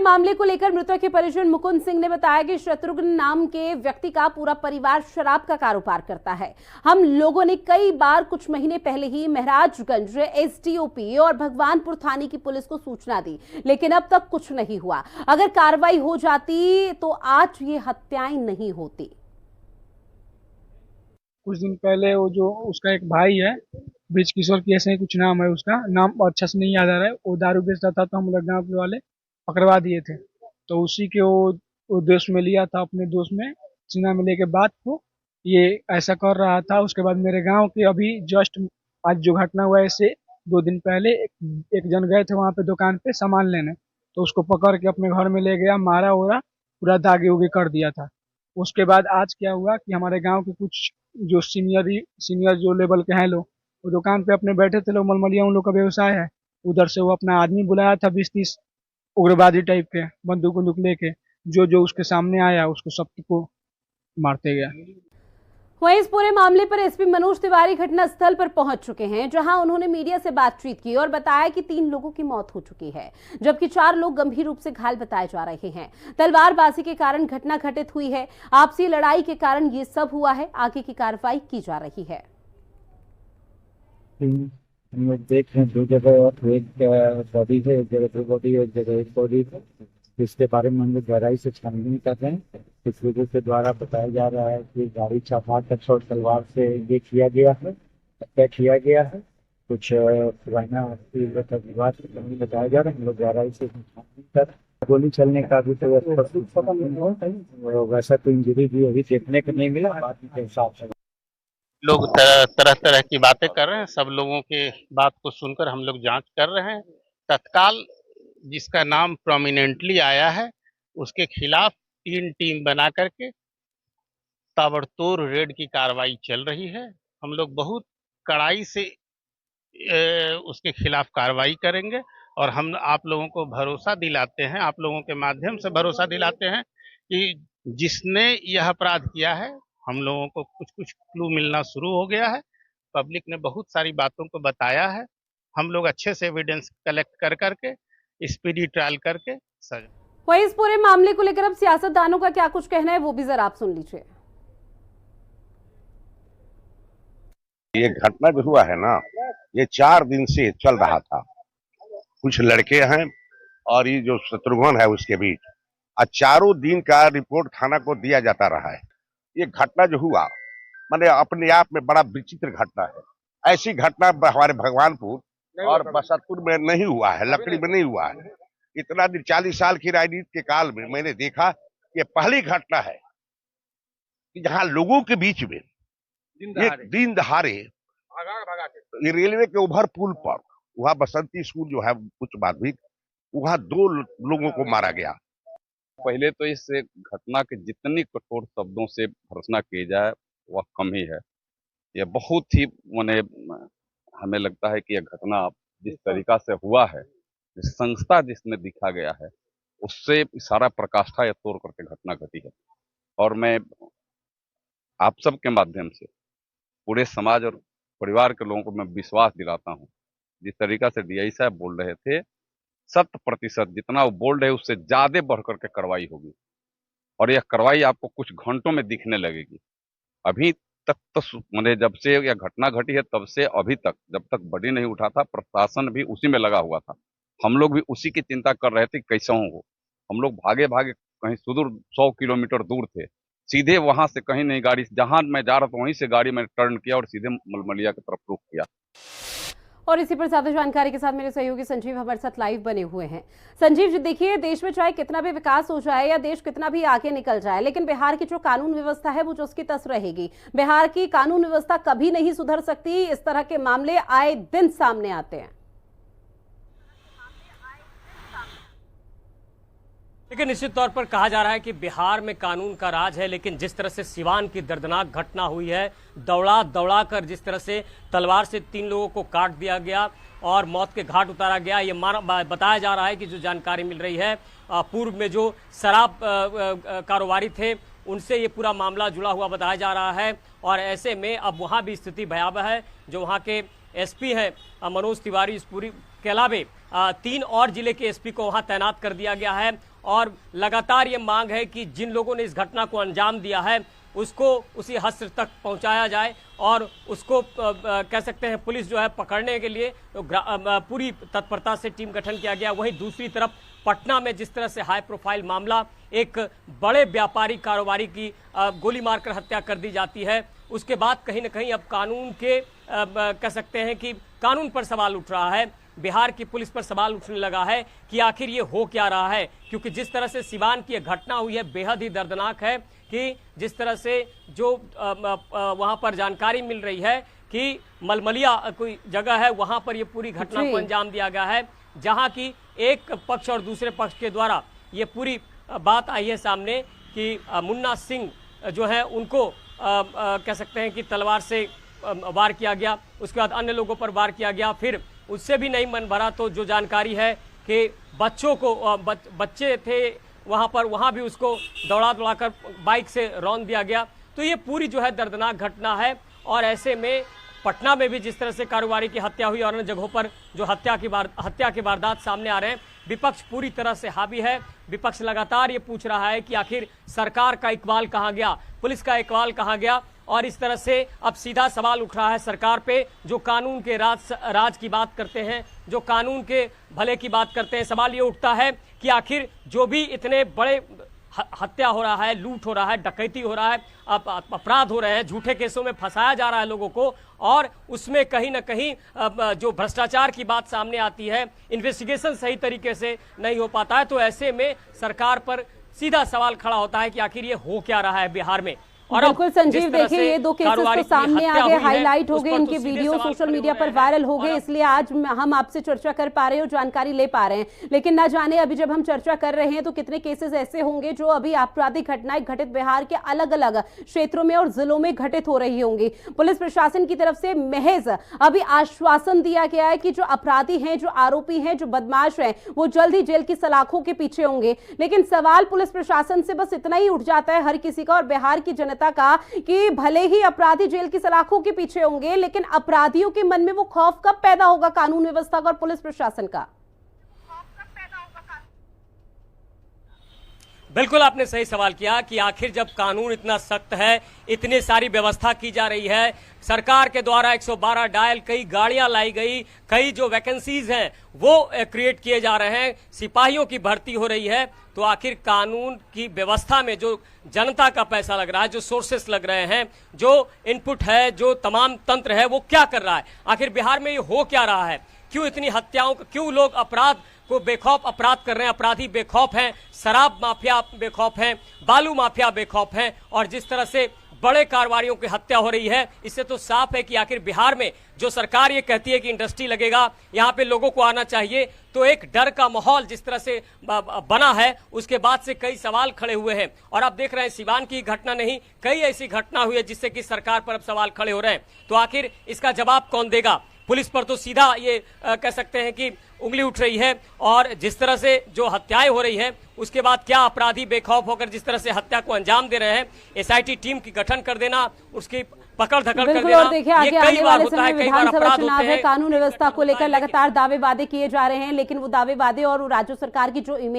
मामले को लेकर मृतक के परिजन मुकुंद सिंह ने बताया कि शत्रुघ्न नाम के व्यक्ति का पूरा परिवार शराब का कारोबार करता है। हम लोगों ने कई बार कुछ महीने पहले ही महाराजगंज एसडीओपी और भगवानपुर थाने की पुलिस को सूचना दी, लेकिन अब तक कुछ नहीं हुआ। अगर कार्रवाई हो जाती तो आज ये हत्याएं नहीं होती। कुछ दिन पहले वो जो उसका एक भाई है, ब्रिज किशोर की ऐसे ही कुछ नाम है, उसका नाम अच्छा से नहीं याद आ रहा है, वो दारू बेचता था तो हम लोग गाँव के वाले पकड़वा दिए थे। तो उसी के वो दोस्त में लिया था, अपने दोस्त में सीना में लेके बात को ये ऐसा कर रहा था। उसके बाद मेरे गांव के अभी जस्ट आज जो घटना हुआ है इससे 2 दिन पहले एक जन गए थे वहां पे दुकान पे सामान लेने, तो उसको पकड़ के अपने घर में ले गया, मारा ओरा पूरा दागे उगे कर दिया था। उसके बाद आज क्या हुआ कि हमारे गांव के कुछ जो सीनियर जो लेवल के हैं लोग, वो दुकान पे अपने बैठे थे लोग, मलमलिया उन लोग का व्यवसाय है, उधर से वो अपना आदमी बुलाया था 20-30 उग्रवादी टाइप के बंदूक लेके, जो उसके सामने आया उसको सबको मारते गया। वहीं इस पूरे मामले पर एसपी मनोज तिवारी घटनास्थल पर पहुंच चुके हैं, जहां उन्होंने मीडिया से बातचीत की और बताया कि 3 लोगों की मौत हो चुकी है, जबकि 4 लोग गंभीर रूप से घायल बताए जा रहे हैं। तलवारबाजी के कारण घटना घटित हुई है, आपसी लड़ाई के कारण ये सब हुआ है। आगे की कार्रवाई की जा रही है। हम लोग देख रहे हैं 2 जगह, एक बॉडी है, एक जगह 2 बॉडी है, एक जगह 1 बॉडी है। इसके बारे में हम लोग गहराई से छानबीन कर रहे हैं। इस वजह से द्वारा बताया जा रहा है कि गाड़ी चापाकच और तलवार से ये किया गया है, हत्या किया गया है। कुछ पुराना विवाद बताया जा रहा है। हम लोग गहराई से छानबीन कर, गोली चलने का भी तो वैसा तो इंजरी भी अभी देखने को नहीं मिला। बाकी के हिसाब से लोग तरह तरह की बातें कर रहे हैं। सब लोगों के बात को सुनकर हम लोग जांच कर रहे हैं। तत्काल जिसका नाम प्रोमिनेंटली आया है उसके खिलाफ 3 टीम बना करके ताबड़तोड़ रेड की कार्रवाई चल रही है। हम लोग बहुत कड़ाई से उसके खिलाफ कार्रवाई करेंगे और हम आप लोगों को भरोसा दिलाते हैं, आप लोगों के माध्यम से भरोसा दिलाते हैं कि जिसने यह अपराध किया है, हम लोगों को कुछ क्लू मिलना शुरू हो गया है। पब्लिक ने बहुत सारी बातों को बताया है। हम लोग अच्छे से एविडेंस कलेक्ट कर करके स्पीडी ट्रायल करके सजा। वहीं इस पूरे मामले को लेकर अब सियासतदानों का क्या कुछ कहना है, वो भी जरा आप सुन लीजिए। ये घटना जो हुआ है ना, ये 4 दिन से चल रहा था। कुछ लड़के हैं और ये जो शत्रुघ्न है उसके बीच, और 4 दिन का रिपोर्ट थाना को दिया जाता रहा है। ये घटना जो हुआ माने अपने आप में बड़ा विचित्र घटना है। ऐसी घटना हमारे भगवानपुर और बसंतपुर में नहीं हुआ है, लकड़ी में नहीं हुआ है। इतना दिन 40 साल की राजनीति के काल में मैंने देखा ये पहली घटना है कि जहां लोगों के बीच में दिन दहाड़े ये रेलवे के ओवर पुल पर, वहां बसंती स्कूल जो है उच्च माध्यमिक, वहां 2 लोगों को मारा गया। पहले तो इस घटना के जितनी कठोर शब्दों से भर्त्सना की जाए वह कम ही है। यह बहुत ही हमें लगता है कि यह घटना जिस तरीका से हुआ है, जिस संस्था जिसमें दिखा गया है, उससे सारा प्रकाष्ठा या तोड़ करके घटना घटी है। और मैं आप सब के माध्यम से पूरे समाज और परिवार के लोगों को मैं विश्वास दिलाता हूं, जिस तरीका से डीआई साहब बोल रहे थे 100% जितना वो बोल रहे उससे ज्यादा बढ़ करके कार्रवाई होगी और यह कार्रवाई आपको कुछ घंटों में दिखने लगेगी। अभी तक तो जब से यह घटना घटी है तब से अभी तक जब तक बॉडी नहीं उठा था, प्रशासन भी उसी में लगा हुआ था। हम लोग भी उसी की चिंता कर रहे थे कैसे हो। हम लोग भागे भागे कहीं सुदूर 100 किलोमीटर दूर थे, सीधे वहां से कहीं नहीं, गाड़ी जहां मैं जा रहा था वहीं से गाड़ी मैंने टर्न किया और सीधे मलमलिया की तरफ रुख किया। और इसी पर ज्यादा जानकारी के साथ मेरे सहयोगी संजीव हमारे साथ लाइव बने हुए हैं। संजीव जी, देखिए, देश में चाहे कितना भी विकास हो जाए या देश कितना भी आगे निकल जाए, लेकिन बिहार की जो कानून व्यवस्था है वो जो उसकी तस रहेगी। बिहार की कानून व्यवस्था कभी नहीं सुधर सकती। इस तरह के मामले आए दिन सामने आते हैं। लेकिन निश्चित तौर पर कहा जा रहा है कि बिहार में कानून का राज है, लेकिन जिस तरह से सिवान की दर्दनाक घटना हुई है, दौड़ा कर जिस तरह से तलवार से 3 लोगों को काट दिया गया और मौत के घाट उतारा गया, ये बताया जा रहा है कि जो जानकारी मिल रही है, पूर्व में जो शराब कारोबारी थे उनसे ये पूरा मामला जुड़ा हुआ बताया जा रहा है। और ऐसे में अब वहाँ भी स्थिति भयावह है। जो वहाँ के एसपी हैं मनोज तिवारी, इस पूरी के अलावे 3 और जिले के एसपी को वहाँ तैनात कर दिया गया है और लगातार ये मांग है कि जिन लोगों ने इस घटना को अंजाम दिया है उसको उसी हद तक पहुंचाया जाए और उसको कह सकते हैं पुलिस जो है पकड़ने के लिए पूरी तत्परता से टीम गठन किया गया। वहीं दूसरी तरफ पटना में जिस तरह से हाई प्रोफाइल मामला, एक बड़े व्यापारी कारोबारी की गोली मारकर हत्या कर दी जाती है, उसके बाद कहीं ना कहीं अब कानून के कह सकते हैं कि कानून पर सवाल उठ रहा है, बिहार की पुलिस पर सवाल उठने लगा है कि आखिर ये हो क्या रहा है। क्योंकि जिस तरह से सिवान की घटना हुई है बेहद ही दर्दनाक है कि जिस तरह से जो वहां पर जानकारी मिल रही है कि मलमलिया कोई जगह है, वहां पर ये पूरी घटना को अंजाम दिया गया है, जहां की एक पक्ष और दूसरे पक्ष के द्वारा ये पूरी बात आई है सामने कि मुन्ना सिंह जो है उनको कह सकते हैं कि तलवार से वार किया गया, उसके बाद अन्य लोगों पर वार किया गया, फिर उससे भी नहीं मन भरा तो जो जानकारी है कि बच्चों को बच्चे थे वहां पर, वहां भी उसको दौड़ा कर बाइक से रौंद दिया गया। तो ये पूरी जो है दर्दनाक घटना है और ऐसे में पटना में भी जिस तरह से कारोबारी की हत्या हुई और अन्य जगहों पर जो हत्या के वारदात सामने आ रहे हैं, विपक्ष पूरी तरह से हावी है। विपक्ष लगातार ये पूछ रहा है कि आखिर सरकार का इकबाल कहाँ गया, पुलिस का इकबाल कहाँ गया, और इस तरह से अब सीधा सवाल उठ रहा है सरकार पे जो कानून के राज की बात करते हैं, जो कानून के भले की बात करते हैं। सवाल ये उठता है कि आखिर जो भी इतने बड़े हत्या हो रहा है, लूट हो रहा है, डकैती हो रहा है, अपराध हो रहे हैं, झूठे केसों में फंसाया जा रहा है लोगों को, और उसमें कहीं ना कहीं जो भ्रष्टाचार की बात सामने आती है, इन्वेस्टिगेशन सही तरीके से नहीं हो पाता है, तो ऐसे में सरकार पर सीधा सवाल खड़ा होता है कि आखिर ये हो क्या रहा है बिहार में। और बिल्कुल संजीव, देखिए ये दो केसेस तो सामने आ गए, हाईलाइट हो गए, इनके वीडियो सोशल मीडिया पर वायरल हो गए, इसलिए आज हम आपसे चर्चा कर पा रहे हैं और जानकारी ले पा रहे हैं। लेकिन ना जाने अभी जब हम चर्चा कर रहे हैं तो कितने केसेस ऐसे होंगे जो अभी आपराधिक घटनाएं घटित बिहार के अलग अलग क्षेत्रों में और जिलों में घटित हो रही होंगी। पुलिस प्रशासन की तरफ से महज अभी आश्वासन दिया गया है कि जो अपराधी हैं, जो आरोपी हैं, जो बदमाश हैं, वो जल्द ही जेल की सलाखों के पीछे होंगे। लेकिन सवाल पुलिस प्रशासन से बस इतना ही उठ जाता है हर किसी का और बिहार की जनता का कि भले ही अपराधी जेल की सलाखों के पीछे होंगे, लेकिन अपराधियों के मन में वो खौफ कब पैदा होगा कानून व्यवस्था का और पुलिस प्रशासन का? बिल्कुल आपने सही सवाल किया कि आखिर जब कानून इतना सख्त है, इतनी सारी व्यवस्था की जा रही है, सरकार के द्वारा 112 डायल, कई गाड़ियां लाई गई, कई जो वैकेंसीज हैं वो क्रिएट किए जा रहे हैं, सिपाहियों की भर्ती हो रही है, तो आखिर कानून की व्यवस्था में जो जनता का पैसा लग रहा है, जो सोर्सेस लग रहे हैं, जो इनपुट है, जो तमाम तंत्र है, वो क्या कर रहा है? आखिर बिहार में ये हो क्या रहा है? क्यों इतनी हत्याओं, क्यों लोग अपराध को बेखौफ अपराध कर रहे हैं? अपराधी बेखौफ हैं, शराब माफिया बेखौफ हैं, बालू माफिया बेखौफ हैं, और जिस तरह से बड़े कारोबारियों की हत्या हो रही है, इससे तो साफ है कि आखिर बिहार में जो सरकार ये कहती है कि इंडस्ट्री लगेगा, यहाँ पे लोगों को आना चाहिए, तो एक डर का माहौल जिस तरह से बना है, उसके बाद से कई सवाल खड़े हुए हैं। और आप देख रहे हैं सिवान की घटना नहीं, कई ऐसी घटना हुई है जिससे कि सरकार पर अब सवाल खड़े हो रहे हैं। तो आखिर इसका जवाब कौन देगा? पुलिस पर तो सीधा ये कह सकते हैं कि उंगली उठ रही है, और जिस तरह से जो हत्याएं हो रही है, उसके बाद क्या अपराधी बेखौफ होकर जिस तरह से हत्या को अंजाम दे रहे हैं, एसआईटी टीम की गठन कर देना, उसकी पकड़ धकड़ कर देना, और देखिए आगे आने वाले समय विधानसभा चुनाव है, कानून व्यवस्था को लेकर लगातार दावे वादे किए जा रहे हैं, लेकिन वो दावे वादे और राज्य सरकार की जो इमेज